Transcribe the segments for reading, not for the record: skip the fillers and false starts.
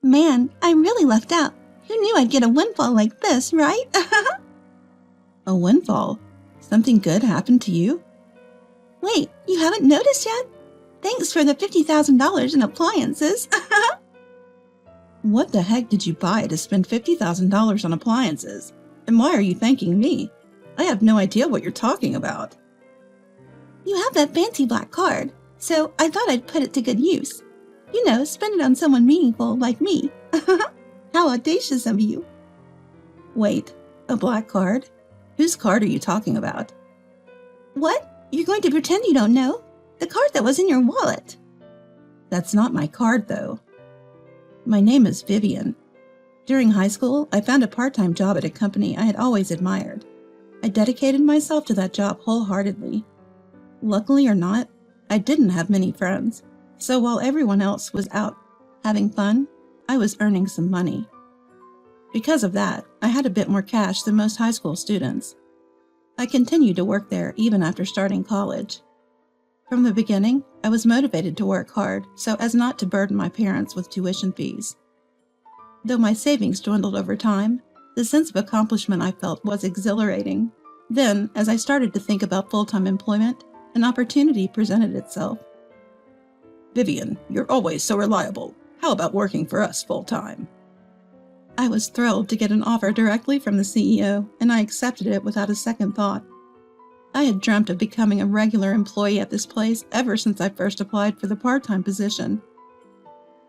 Man, I'm really left out. Who knew I'd get a windfall like this, right? A windfall? Something good happened to you? Wait, you haven't noticed yet? Thanks for the $50,000 in appliances. What the heck did you buy to spend $50,000 on appliances? And why are you thanking me? I have no idea what you're talking about. You have that fancy black card, so I thought I'd put it to good use. You know, spend it on someone meaningful like me. How audacious of you. Wait, a black card? Whose card are you talking about? What? You're going to pretend you don't know? The card that was in your wallet. That's not my card, though. My name is Vivian. During high school, I found a part-time job at a company I had always admired. I dedicated myself to that job wholeheartedly. Luckily or not, I didn't have many friends, so while everyone else was out having fun, I was earning some money. Because of that, I had a bit more cash than most high school students. I continued to work there even after starting college. From the beginning, I was motivated to work hard so as not to burden my parents with tuition fees. Though my savings dwindled over time, the sense of accomplishment I felt was exhilarating. Then, as I started to think about full-time employment, an opportunity presented itself. Vivian, you're always so reliable. How about working for us full-time? I was thrilled to get an offer directly from the CEO, and I accepted it without a second thought. I had dreamt of becoming a regular employee at this place ever since I first applied for the part-time position.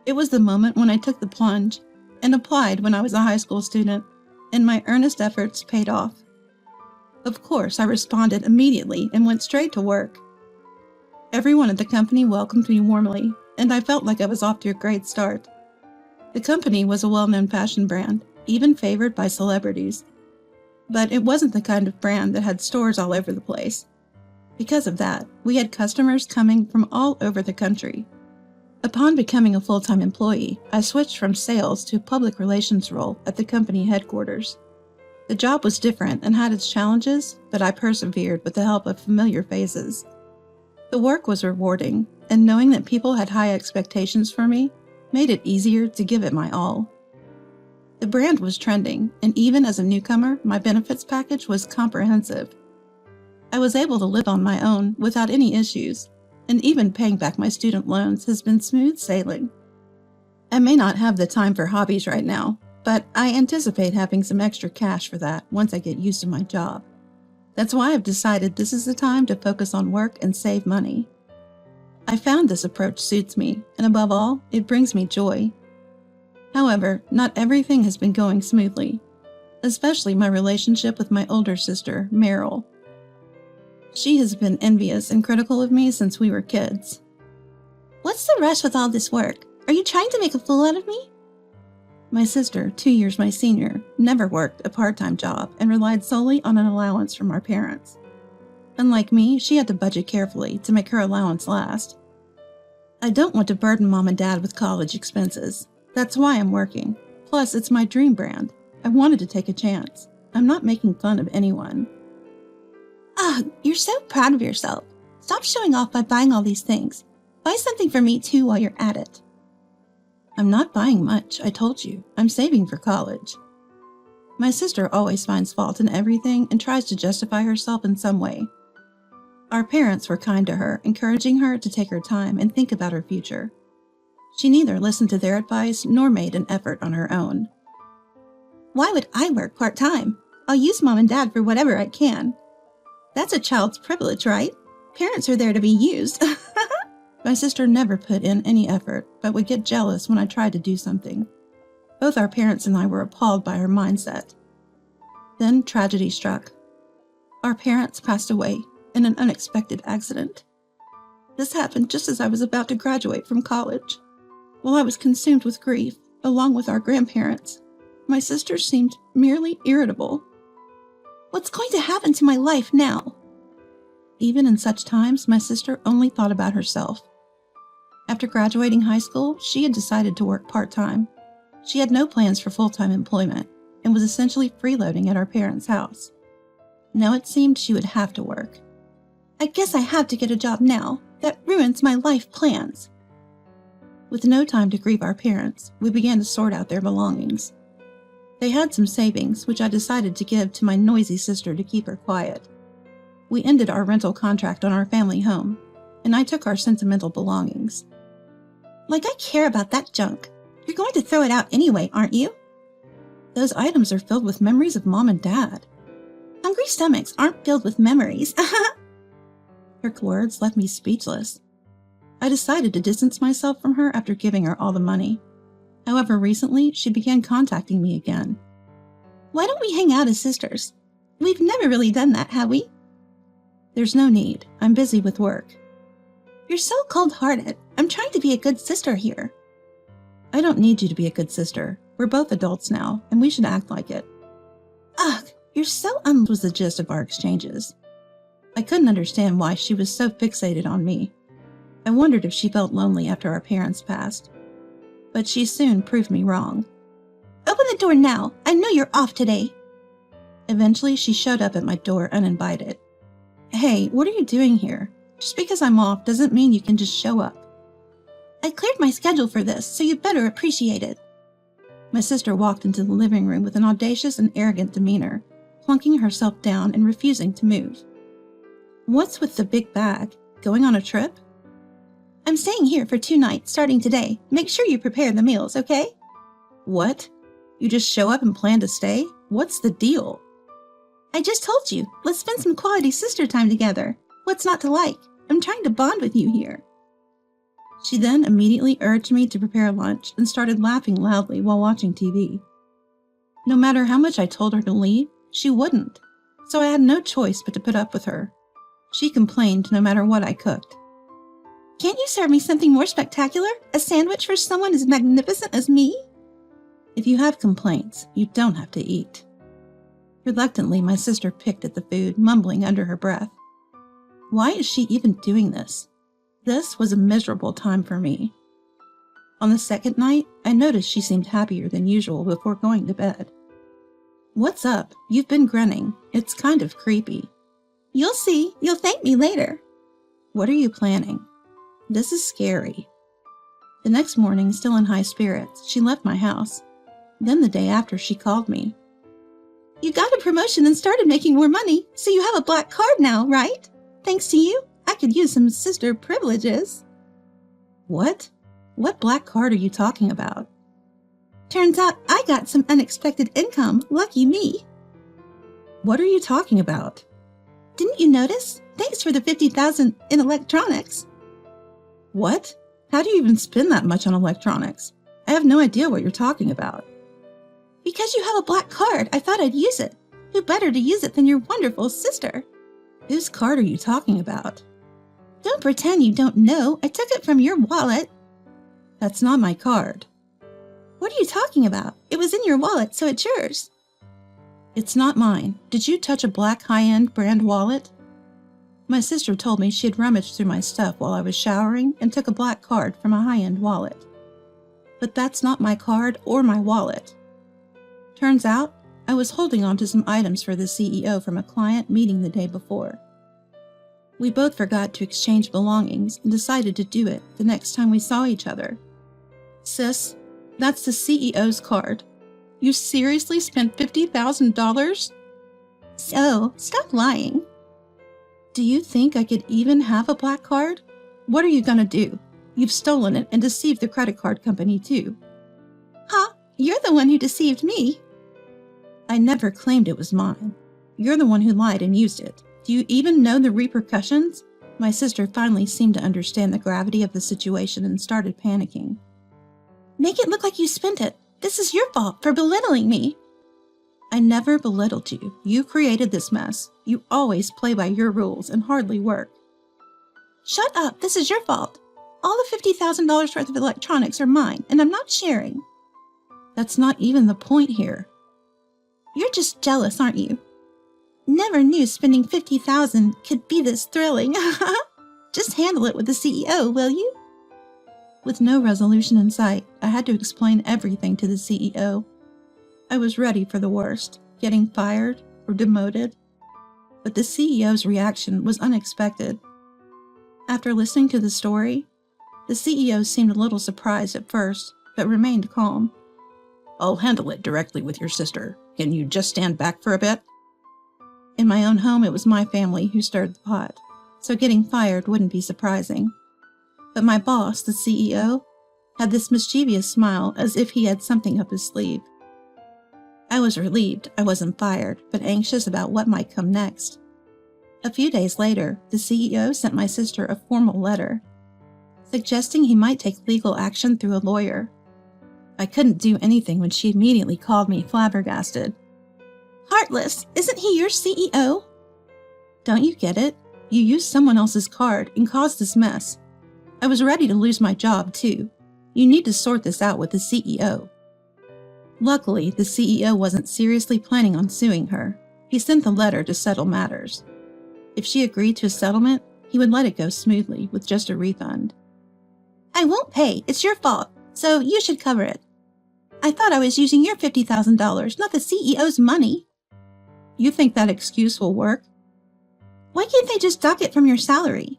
It was the moment when I took the plunge and applied when I was a high school student, and my earnest efforts paid off. Of course, I responded immediately and went straight to work. Everyone at the company welcomed me warmly, and I felt like I was off to a great start. The company was a well-known fashion brand, even favored by celebrities. But it wasn't the kind of brand that had stores all over the place. Because of that, we had customers coming from all over the country. Upon becoming a full-time employee, I switched from sales to a public relations role at the company headquarters. The job was different and had its challenges, but I persevered with the help of familiar faces. The work was rewarding, and knowing that people had high expectations for me made it easier to give it my all. The brand was trending, and even as a newcomer, my benefits package was comprehensive. I was able to live on my own without any issues, and even paying back my student loans has been smooth sailing. I may not have the time for hobbies right now, but I anticipate having some extra cash for that once I get used to my job. That's why I've decided this is the time to focus on work and save money. I found this approach suits me, and above all, it brings me joy. However, not everything has been going smoothly, especially my relationship with my older sister, Meryl. She has been envious and critical of me since we were kids. What's the rush with all this work? Are you trying to make a fool out of me? My sister, 2 years my senior, never worked a part-time job and relied solely on an allowance from our parents. Unlike me, she had to budget carefully to make her allowance last. I don't want to burden Mom and Dad with college expenses. That's why I'm working. Plus, it's my dream brand. I wanted to take a chance. I'm not making fun of anyone. You're so proud of yourself. Stop showing off by buying all these things. Buy something for me too while you're at it. I'm not buying much, I told you. I'm saving for college. My sister always finds fault in everything and tries to justify herself in some way. Our parents were kind to her, encouraging her to take her time and think about her future. She neither listened to their advice nor made an effort on her own. Why would I work part-time? I'll use Mom and Dad for whatever I can. That's a child's privilege, right? Parents are there to be used. My sister never put in any effort, but would get jealous when I tried to do something. Both our parents and I were appalled by her mindset. Then tragedy struck. Our parents passed away in an unexpected accident. This happened just as I was about to graduate from college. While I was consumed with grief, along with our grandparents, my sister seemed merely irritable. What's going to happen to my life now? Even in such times, my sister only thought about herself. After graduating high school, she had decided to work part-time. She had no plans for full-time employment and was essentially freeloading at our parents' house. Now it seemed she would have to work. I guess I have to get a job now. That ruins my life plans. With no time to grieve our parents, we began to sort out their belongings. They had some savings, which I decided to give to my noisy sister to keep her quiet. We ended our rental contract on our family home, and I took our sentimental belongings. Like I care about that junk. You're going to throw it out anyway, aren't you? Those items are filled with memories of Mom and Dad. Hungry stomachs aren't filled with memories. Her words left me speechless. I decided to distance myself from her after giving her all the money. However, recently, she began contacting me again. Why don't we hang out as sisters? We've never really done that, have we? There's no need. I'm busy with work. You're so cold-hearted. I'm trying to be a good sister here. I don't need you to be a good sister. We're both adults now, and we should act like it. Ugh, you're so was the gist of our exchanges. I couldn't understand why she was so fixated on me. I wondered if she felt lonely after our parents passed. But she soon proved me wrong. Open the door now. I know you're off today. Eventually, she showed up at my door uninvited. Hey, what are you doing here? Just because I'm off doesn't mean you can just show up. I cleared my schedule for this, so you better appreciate it. My sister walked into the living room with an audacious and arrogant demeanor, plunking herself down and refusing to move. What's with the big bag? Going on a trip? I'm staying here for 2 nights starting today. Make sure you prepare the meals, okay? What? You just show up and plan to stay? What's the deal? I just told you. Let's spend some quality sister time together. What's not to like? I'm trying to bond with you here. She then immediately urged me to prepare lunch and started laughing loudly while watching TV. No matter how much I told her to leave, she wouldn't, so I had no choice but to put up with her. She complained no matter what I cooked. Can't you serve me something more spectacular? A sandwich for someone as magnificent as me? If you have complaints, you don't have to eat. Reluctantly, my sister picked at the food, mumbling under her breath. Why is she even doing this? This was a miserable time for me. On the second night, I noticed she seemed happier than usual before going to bed. What's up? You've been grinning. It's kind of creepy. You'll see. You'll thank me later. What are you planning? This is scary. The next morning, still in high spirits, she left my house. Then the day after, she called me. You got a promotion and started making more money, so you have a black card now, right? Thanks to you, I could use some sister privileges. What? What black card are you talking about? Turns out I got some unexpected income. Lucky me. What are you talking about? Didn't you notice? Thanks for the $50,000 in electronics. What? How do you even spend that much on electronics? I have no idea what you're talking about. Because you have a black card, I thought I'd use it. Who better to use it than your wonderful sister? Whose card are you talking about? Don't pretend you don't know. I took it from your wallet. That's not my card. What are you talking about? It was in your wallet, so it's yours. It's not mine. Did you touch a black high-end brand wallet? My sister told me she had rummaged through my stuff while I was showering and took a black card from a high-end wallet. But that's not my card or my wallet. Turns out, I was holding on to some items for the CEO from a client meeting the day before. We both forgot to exchange belongings and decided to do it the next time we saw each other. Sis, that's the CEO's card. You seriously spent $50,000? So, stop lying. Do you think I could even have a black card? What are you gonna do? You've stolen it and deceived the credit card company too. Huh? You're the one who deceived me. I never claimed it was mine. You're the one who lied and used it. Do you even know the repercussions? My sister finally seemed to understand the gravity of the situation and started panicking. Make it look like you spent it. This is your fault for belittling me. I never belittled you. You created this mess. You always play by your rules and hardly work. Shut up. This is your fault. All the $50,000 worth of electronics are mine, and I'm not sharing. That's not even the point here. You're just jealous, aren't you? Never knew spending $50,000 could be this thrilling. Just handle it with the CEO, will you? With no resolution in sight, I had to explain everything to the CEO. I was ready for the worst, getting fired or demoted. But the CEO's reaction was unexpected. After listening to the story, The CEO seemed a little surprised at first, but remained calm. I'll handle it directly with your sister. Can you just stand back for a bit? In my own home, it was my family who stirred the pot, so getting fired wouldn't be surprising. But my boss, the CEO, had this mischievous smile as if he had something up his sleeve. I was relieved I wasn't fired, but anxious about what might come next. A few days later, the CEO sent my sister a formal letter, suggesting he might take legal action through a lawyer. I couldn't do anything when she immediately called me flabbergasted. Heartless, isn't he your CEO? Don't you get it? You used someone else's card and caused this mess. I was ready to lose my job, too. You need to sort this out with the CEO. Luckily, the CEO wasn't seriously planning on suing her. He sent the letter to settle matters. If she agreed to a settlement, he would let it go smoothly with just a refund. I won't pay. It's your fault, so you should cover it. I thought I was using your $50,000, not the CEO's money. You think that excuse will work? Why can't they just dock it from your salary?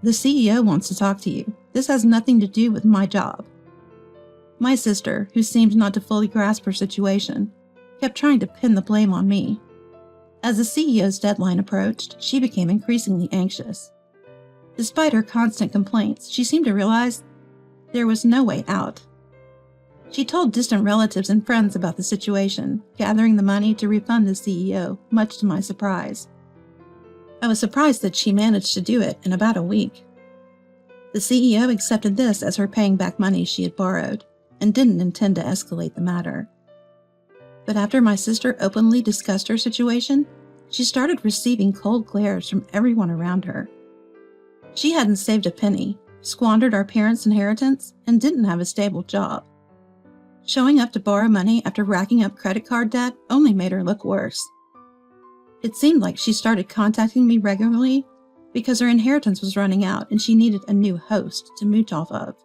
The CEO wants to talk to you. This has nothing to do with my job. My sister, who seemed not to fully grasp her situation, kept trying to pin the blame on me. As the CEO's deadline approached, she became increasingly anxious. Despite her constant complaints, she seemed to realize there was no way out. She told distant relatives and friends about the situation, gathering the money to refund the CEO, much to my surprise. I was surprised that she managed to do it in about a week. The CEO accepted this as her paying back money she had borrowed, and didn't intend to escalate the matter. But after my sister openly discussed her situation, she started receiving cold glares from everyone around her. She hadn't saved a penny, squandered our parents' inheritance, and didn't have a stable job. Showing up to borrow money after racking up credit card debt only made her look worse. It seemed like she started contacting me regularly because her inheritance was running out and she needed a new host to mooch off of.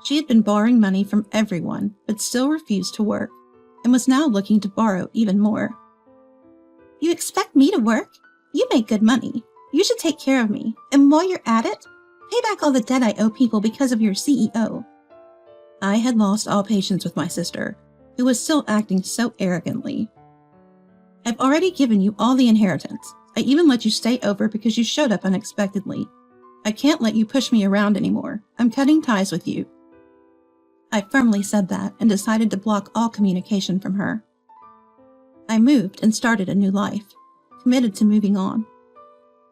She had been borrowing money from everyone, but still refused to work, and was now looking to borrow even more. You expect me to work? You make good money. You should take care of me, and while you're at it, pay back all the debt I owe people because of your CEO. I had lost all patience with my sister, who was still acting so arrogantly. I've already given you all the inheritance. I even let you stay over because you showed up unexpectedly. I can't let you push me around anymore. I'm cutting ties with you. I firmly said that and decided to block all communication from her. I moved and started a new life, committed to moving on.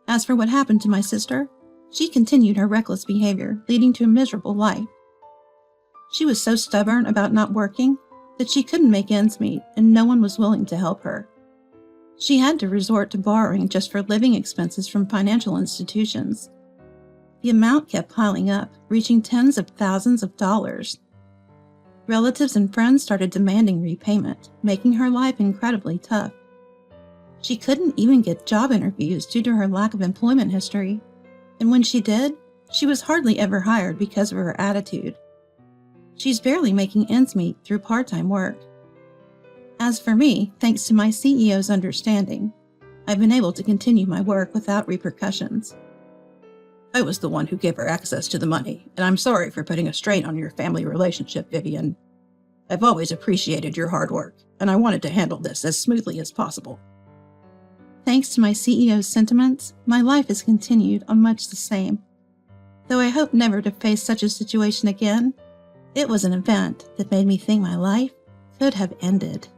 As for what happened to my sister, she continued her reckless behavior, leading to a miserable life. She was so stubborn about not working that she couldn't make ends meet and no one was willing to help her. She had to resort to borrowing just for living expenses from financial institutions. The amount kept piling up, reaching tens of thousands of dollars. Relatives and friends started demanding repayment, making her life incredibly tough. She couldn't even get job interviews due to her lack of employment history, and when she did, she was hardly ever hired because of her attitude. She's barely making ends meet through part-time work. As for me, thanks to my CEO's understanding, I've been able to continue my work without repercussions. I was the one who gave her access to the money, and I'm sorry for putting a strain on your family relationship, Vivian. I've always appreciated your hard work, and I wanted to handle this as smoothly as possible. Thanks to my CEO's sentiments, my life has continued on much the same. Though I hope never to face such a situation again, it was an event that made me think my life could have ended.